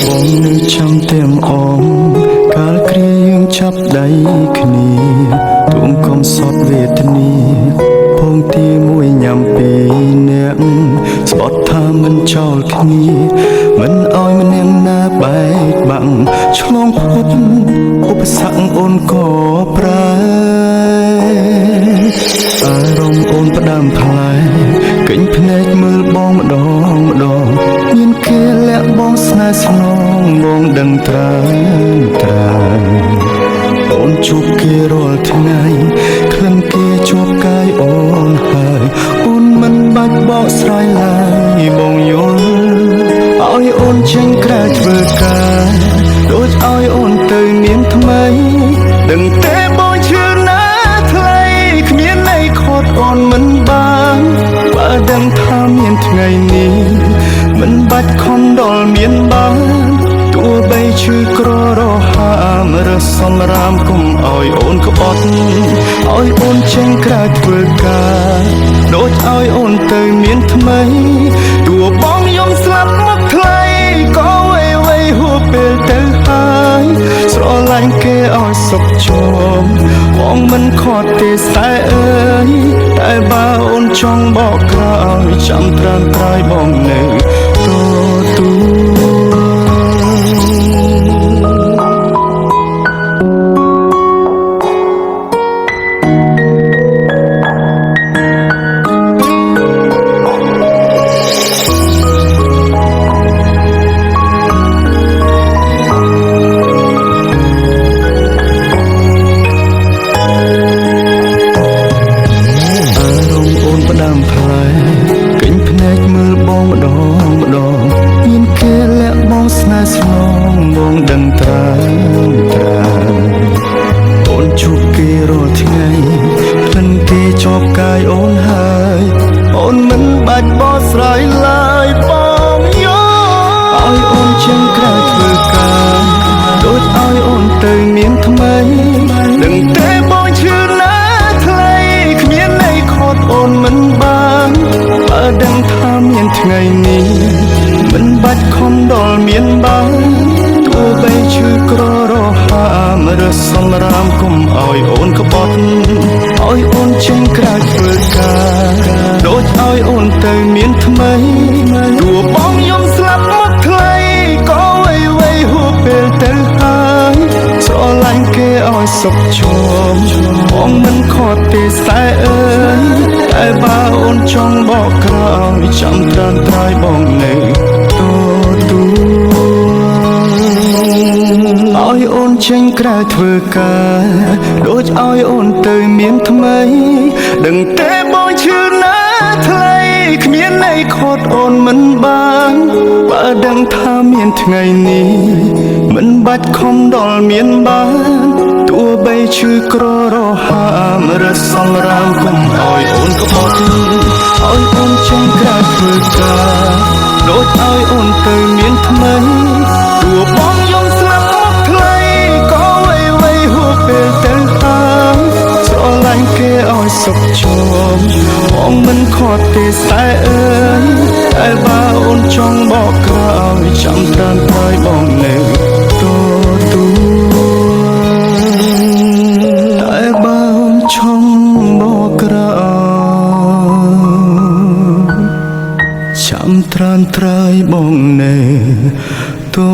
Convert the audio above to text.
បងនៅចាំទាំងអងកាលគ្រាយើងចាប់ដៃគ្នាទុំកុំសត់វេទនាផងទីមួយញ៉ាំពីអ្នកស្បត់ថាមិនចោលគ្នាមិនអោយម្នាក់ណាបែកបាក់ឆ្លងផុតឧបសគ្គអូនក៏ប្រើអារម្មណ៍អូនផ្ដាំផ្លែកិញភ្នែកមើលបងម្ដងមានគេលាក់បងស្នេហ៍ស្នងបងដឹងត្រើអូនជួបគេរាល់ថ្ងៃក្លិនគេជាប់កាយអូនហើយអូនមិនបាច់បកស្រាយឡើយបងយល់ឲ្យអូនចេញក្រៅធ្វើការដូចឲ្យអូនទៅមានថ្មីដឹងទេបងឈឺណាថ្លៃគ្មានន័យខត់អូនមិនបានបើដឹងថាមានថ្ងៃនេះមិនបាច់ខំដល់មានបានទោះបីឈឺក្ររហាមរសំរាមគុំឲ្យអូនក្បត់ឲ្យអូនចេញក្រៅធ្វើការដូចឲ្យអូនទៅមានថ្មីទោះបងយំស្លាប់មកថ្លៃក៏វៃហួពេលទៅហើយស្រឡាញ់គេឲ្យសុខជាប់បងមិនខត់ទេសែអើយតែបើអូនចង់បកក្រោយចាំត្រាំត្រាយបងនៅទូកិញភ្នែកមើលបងម្ដងមានគេលាក់បងស្នេហ៍ស្នងបងដឹងត្រើអូនជួបគេរាល់ថ្ងៃក្លិនគេជាប់កាយអូនហើយអូនមិនបាច់បកស្រាយឡើយបងយកឲ្យអូនចេញក្រៅធ្វើការដូចឲ្យអូនទៅមានថ្មីដឹងទេបងឈឺណាថ្លៃគ្មានន័យខត់អូនមិនបានបើដឹងថាមានថ្ងៃនេះមិនបាច់ខំដល់មានបានទោះបីឈឺក្ររហាមរសំរាមគុំឲ្យអូនក្បត់ឲ្យអូនចេញក្រៅធ្វើការដូចឲ្យអូនទៅមានថ្មីទោះបងយំស្លាប់មកថ្លៃក៏វៃហួពេលទៅហើយស្រឡាញ់គេឲ្យសុខជាប់បងមិនខត់ទេសែអើយតែបើអូនចង់បកក្រោយចាំត្រាំត្រាយបងនៅទូឲ្យអូនចេញក្រៅធ្វើការដូចឲ្យអូនទៅមានថ្មីដឹងទេបងឈឺណាថ្លៃគ្មានន័យខត់អូនមិនបានបើដឹងថាមានថ្ងៃនេះមិនបាច់ខំដល់មានបានទោះបីឈឺក្ររហាមរសំរាមគុំឲ្យអូនក្បត់ឲ្យអូនចេញក្រៅធ្វើការដូចឲ្យអូនទៅមានថ្មីទោះបងយំស្លាប់មកថ្លៃក៏វៃហួពេលទៅហើយស្រឡាញ់គេឲ្យសុខជាប់បងមិនខត់ទេសែអើយតែបើអូនចង់បកក្រោយចាំត្រាំត្រាយបងនៅទូតែបើអូនចង់បកក្រោយចាំត្រាំត្រាយបងនៅទូ